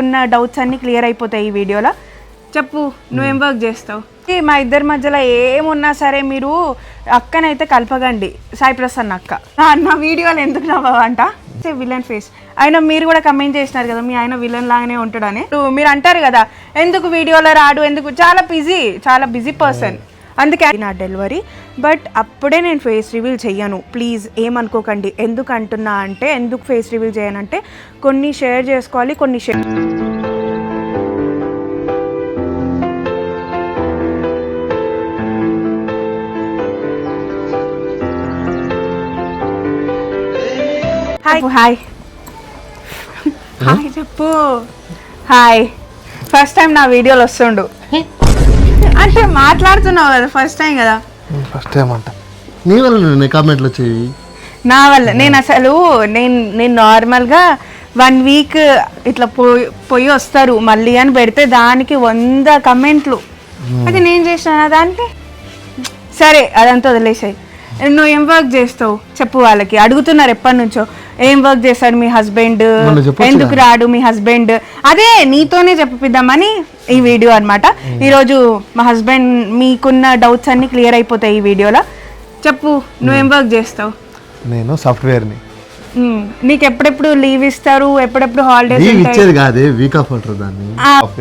ఉన్న డౌట్స్ అన్ని క్లియర్ అయిపోతాయి ఈ వీడియోలో. చెప్పు, నువ్వేం వర్క్ చేస్తావు? మా ఇద్దరి మధ్యలో ఏమున్నా సరే మీరు అక్కనైతే కలపగండి. సాయి ప్రసన్న అక్క నా వీడియోలు ఎందుకు నవ్వంట విలన్ ఫేస్. ఆయన మీరు కూడా కమెంట్ చేసినారు కదా మీ ఆయన విలన్ లాగానే ఉంటాడని. మీరు అంటారు కదా ఎందుకు వీడియోలో రాడు, ఎందుకు, చాలా బిజీ పర్సన్, అందుకే నా డెలివరీ. బట్ అప్పుడే నేను ఫేస్ రివీల్ చెయ్యను, ప్లీజ్ ఏమనుకోకండి. ఎందుకు అంటున్నా అంటే, ఎందుకు ఫేస్ రివీల్ చేయనంటే కొన్ని షేర్ చేసుకోవాలి, కొన్ని షేర్ హాయ్ హాయ్ చెప్పు. హాయ్, ఫస్ట్ టైం నా వీడియోలు వస్తుండు అంటే మాట్లాడుతున్నావు కదా, ఫస్ట్ టైం కదా. ఫస్ట్ టైం అంట నీ వల్ల కామెంట్లు వచ్చేవి, నా వల్ల. నేను అసలు నేను నార్మల్గా 1 వీక్ ఇట్లా పోయి వస్తారు మళ్ళీ అని పెడితే దానికి 100 కమెంట్లు. అది నేను చేసిన దానికి సరే అదంతా వదిలేసాయి. నువ్వు ఏం వర్క్ చేస్తావు చెప్పు, వాళ్ళకి అడుగుతున్నారు ఎప్పటి నుంచో. ఏం వర్క్ చేస్తాడు మీ హస్బెండ్, ఎందుకు రాడు మీ హస్బెండ్, అదే నీతోనే చెప్పిద్దామని ఈ వీడియో అనమాట. ఈరోజు మా హస్బెండ్ మీకున్న డౌట్స్ అన్ని క్లియర్ అయిపోతాయి ఈ వీడియోలో. చెప్పు, నువ్వేం వర్క్ చేస్తావు? నేను సాఫ్ట్వేర్ని. నీకు ఎప్పుడెప్పుడు లీవ్ ఇస్తారు, ఎప్పుడెప్పుడు హాలిడేస్ ఇచ్చేది కాదే, వీక్ ఆఫ్ ఉంటుంది దాన్ని.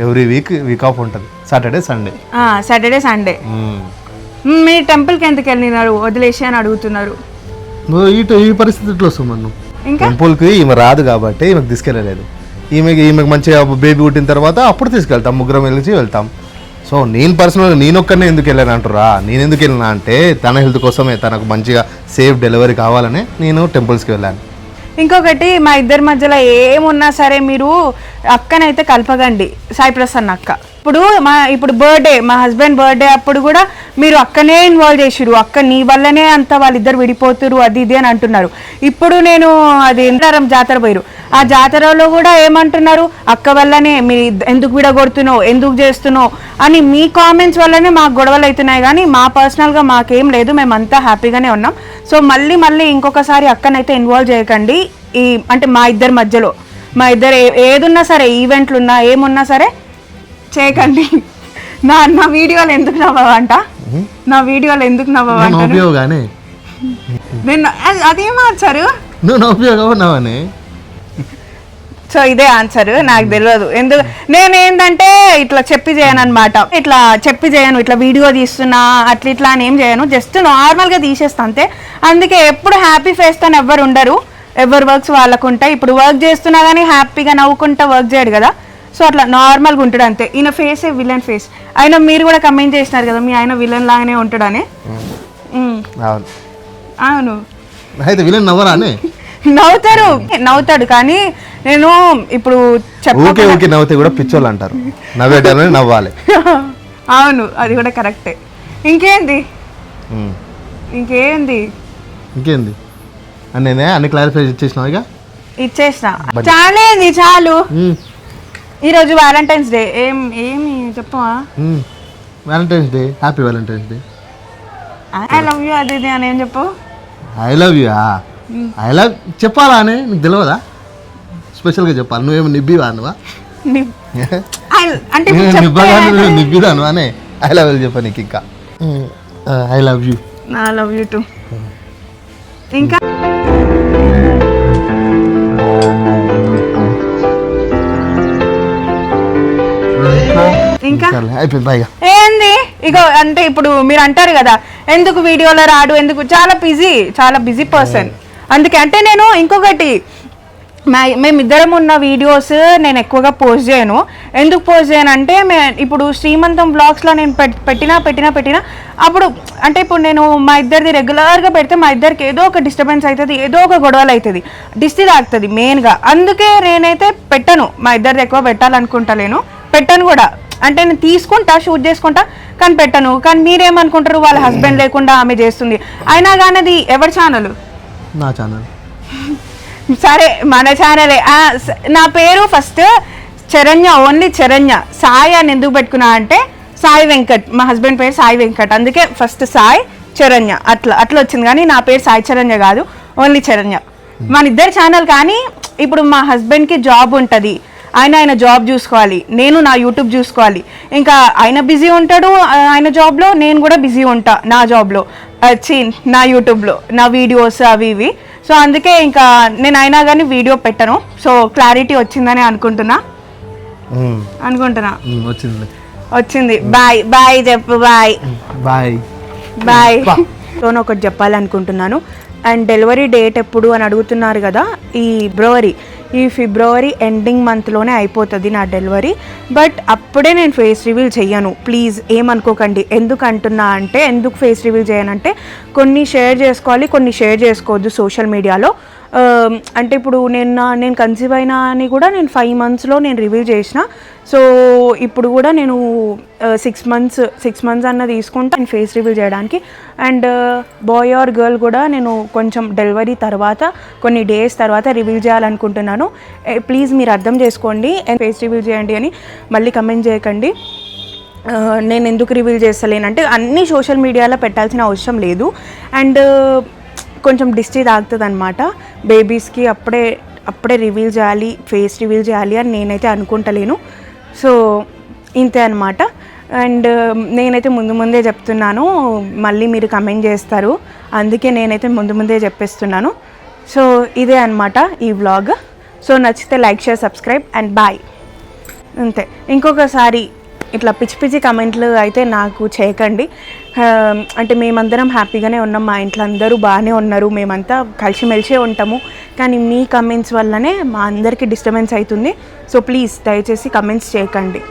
ఎవ్రీ వీక్ ఆఫ్ ఉంటుంది, సాటర్డే సండే. మీరు టెంపుల్కి ఎందుకు వెళ్ళినారు, వదిలేసి అని అడుగుతున్నారు. ఈ పరిస్థితి ఇట్లా వస్తాం మనం టెంపుల్కి. ఈమె రాదు కాబట్టి ఈమెకు తీసుకెళ్ళలేదు. ఈమెకు మంచిగా బేబీ పుట్టిన తర్వాత అప్పుడు తీసుకెళ్తాం, ముగ్గురం వెళ్తాం. సో నేను పర్సనల్గా నేనొక్కనే ఎందుకు వెళ్ళాను అంటారా, నేను ఎందుకు వెళ్ళినా అంటే తన హెల్త్ కోసమే, తనకు మంచిగా సేఫ్ డెలివరీ కావాలని నేను టెంపుల్స్కి వెళ్ళాను. ఇంకొకటి, మా ఇద్దరి మధ్యలో ఏమున్నా సరే మీరు అక్కనైతే కలపగండి, సాయి ప్రసన్న అక్క. ఇప్పుడు బర్త్డే, మా హస్బెండ్ బర్త్డే అప్పుడు కూడా మీరు అక్కనే ఇన్వాల్వ్ చేసిరు, అక్క నీ వల్లనే అంత వాళ్ళిద్దరు విడిపోతురు అది ఇది అని అంటున్నారు. ఇప్పుడు నేను అది ఎంతరం జాతర పోయిరు, ఆ జాతరలో కూడా ఏమంటున్నారు, అక్క వల్లనే మీ ఎందుకు విడగొడుతున్నావు, ఎందుకు చేస్తున్నావు అని మీ కామెంట్స్ వల్లనే మాకు గొడవలు అవుతున్నాయి. కానీ మా పర్సనల్గా మాకేం లేదు, మేమంతా హ్యాపీగానే ఉన్నాం. సో మళ్ళీ ఇంకొకసారి అక్కనైతే ఇన్వాల్వ్ చేయకండి. అంటే మా ఇద్దరి మధ్యలో, మా ఇద్దరు ఏదున్నా సరే, ఈవెంట్లున్నా ఏమున్నా సరే చేయకండి. నా వీడియోలు ఎందుకు నవ్వంట, నా వీడియోలు ఎందుకు నవ్వంట, అదేం ఆన్సరు. సో ఇదే ఆన్సర్, నాకు తెలియదు ఎందుకు. నేనేంటంటే ఇట్లా చెప్పి చేయను అనమాట, ఇట్లా వీడియో తీస్తున్నా అట్లా అని ఏం చేయను, జస్ట్ నార్మల్గా తీసేస్తా అంతే. అందుకే ఎప్పుడు హ్యాపీ ఫేస్ తో ఎవ్వరు ఉండరు, ఎవరి వర్క్స్ వాళ్ళకు ఉంటాయి. ఇప్పుడు వర్క్ చేస్తున్నా కానీ హ్యాపీగా నవ్వుకుంటా వర్క్ చేయడు కదా, సో అట్లా నార్మల్గా ఉంటాడు అంతే. ఈయన ఫేసే విలన్ ఫేస్. అయినా మీరు కూడా కమెంట్ చేసినారు కదా మీ ఆయన విలన్ లాగానే ఉంటాడని. అవును, నవ్వుతాడు కానీ నేను ఇప్పుడు నవ్వుతే కూడా పిచ్చోళ్ళు అంటారు, నవ్వాలి. అవును, అది కూడా కరెక్టే. ఇంకేంది అన్ని క్లారిఫై ఇచ్చేసిన చాలు. ఈరోజు వ్యాలంటైన్స్ డే, ఏమి చెప్పవా? Valentine's day, happy Valentine's day. I love you అది ఇది అని ఏం చెప్పు. ఐ లవ్ యూ చెప్పాలా అని నీకు తెలియదా? స్పెషల్గా చెప్పాలి. నువ్వేమో నిబ్బివా నువ్వా? అంటే నిబ్బిదాను అని ఐ లవ్ యూ చెప్పా నీకు. ఇంకా ఐ లవ్ యూ టు. ఇంకా ఏంది ఇగో, అంటే ఇప్పుడు మీరు అంటారు కదా ఎందుకు వీడియోలో రాడు, ఎందుకు, చాలా బిజీ పర్సన్, అందుకే. అంటే నేను ఇంకొకటి, మేమిద్దరం ఉన్న వీడియోస్ నేను ఎక్కువగా పోస్ట్ చేయను. ఎందుకు పోస్ట్ చేయను అంటే, ఇప్పుడు శ్రీమంతం బ్లాగ్స్లో నేను పెట్టినా అప్పుడు అంటే ఇప్పుడు నేను మా ఇద్దరిది రెగ్యులర్గా పెడితే మా ఇద్దరికి ఏదో ఒక డిస్టర్బెన్స్ అవుతుంది, ఏదో ఒక గొడవలు అవుతుంది, దిష్టి తాకుతుంది మెయిన్గా. అందుకే నేనైతే పెట్టను, మా ఇద్దరిది ఎక్కువ పెట్టాలనుకుంటలేను, పెట్టను కూడా. అంటే నేను తీసుకుంటా, షూట్ చేసుకుంటా కానీ పెట్టను. కానీ మీరేమనుకుంటారు, వాళ్ళ హస్బెండ్ లేకుండా ఆమె చేస్తుంది, అయినా కానీ అది ఎవరి ఛానల్? నా ఛానల్. సరే మన ఛానలే. నా పేరు ఫస్ట్ చరణ్య, ఓన్లీ చరణ్య. సాయి అని ఎందుకు పెట్టుకున్నా అంటే సాయి వెంకట్, మా హస్బెండ్ పేరు సాయి వెంకట్, అందుకే ఫస్ట్ సాయి చరణ్య అట్లా వచ్చింది. కానీ నా పేరు సాయి చరణ్య కాదు, ఓన్లీ చరణ్య. మన ఇద్దరు ఛానల్. కానీ ఇప్పుడు మా హస్బెండ్కి జాబ్ ఉంటుంది, ఆయన జాబ్ చూసుకోవాలి, నేను నా యూట్యూబ్ చూసుకోవాలి. ఇంకా ఆయన బిజీ ఉంటాడు ఆయన జాబ్లో, నేను కూడా బిజీ ఉంటా నా జాబ్లో, నా యూట్యూబ్లో నా వీడియోస్ అవి ఇవి. సో అందుకే ఇంకా నేను అయినా కానీ వీడియో పెట్టను. సో క్లారిటీ వచ్చిందని అనుకుంటున్నా. వచ్చింది. బాయ్ బాయ్ చెప్పు. Bye bye bye. సో ఒకటి చెప్పాలనుకుంటున్నాను. అండ్ డెలివరీ డేట్ ఎప్పుడు అని అడుగుతున్నారు కదా, ఈ ఫిబ్రవరి ఎండింగ్ మంత్లోనే అయిపోతుంది నా డెలివరీ. బట్ అప్పుడే నేను ఫేస్ రివీల్ చెయ్యను, ప్లీజ్ ఏమనుకోకండి. ఎందుకు అంటున్నా అంటే, ఎందుకు ఫేస్ రివీల్ చేయనంటే, కొన్ని షేర్ చేసుకోవాలి, కొన్ని షేర్ చేసుకోవద్దు సోషల్ మీడియాలో. అంటే ఇప్పుడు నేను కన్సీవ్ అయినా అని కూడా నేను 5 monthsలో నేను రివీల్ చేసిన. సో ఇప్పుడు కూడా నేను 6 months అన్న తీసుకుంటా ఫేస్ రివీల్ చేయడానికి. అండ్ బాయ్ ఆర్ గర్ల్ కూడా నేను కొంచెం డెలివరీ తర్వాత కొన్ని డేస్ తర్వాత రివీల్ చేయాలనుకుంటున్నాను. ప్లీజ్ మీరు అర్థం చేసుకోండి, ఫేస్ రివీల్ చేయండి అని మళ్ళీ కమెంట్ చేయకండి. నేను ఎందుకు రివీల్ చేస్తలేనంటే, అన్నీ సోషల్ మీడియాలో పెట్టాల్సిన అవసరం లేదు. అండ్ కొంచెం డిస్ట్రీ తాగుతుంది అనమాట బేబీస్కి. అప్పుడే రివీల్ చేయాలి, ఫేస్ రివీల్ చేయాలి అని నేనైతే అనుకుంటలేను. సో ఇంతే అనమాట. అండ్ నేనైతే ముందే చెప్తున్నాను, మళ్ళీ మీరు కమెంట్ చేస్తారు, అందుకే నేనైతే ముందే చెప్పేస్తున్నాను. సో ఇదే అనమాట ఈ వ్లాగ్. సో నచ్చితే like, share, subscribe and bye. అంతే. ఇంకొకసారి ఇట్లా పిచ్చి కమెంట్లు అయితే నాకు చేయకండి. అంటే మేమందరం హ్యాపీగానే ఉన్నాం, మా ఇంట్లో అందరూ బాగానే ఉన్నారు, మేమంతా కలిసిమెలిసే ఉంటాము. కానీ మీ కమెంట్స్ వల్లనే మా అందరికీ డిస్టర్బెన్స్ అవుతుంది. సో ప్లీజ్ దయచేసి కమెంట్స్ చేయకండి.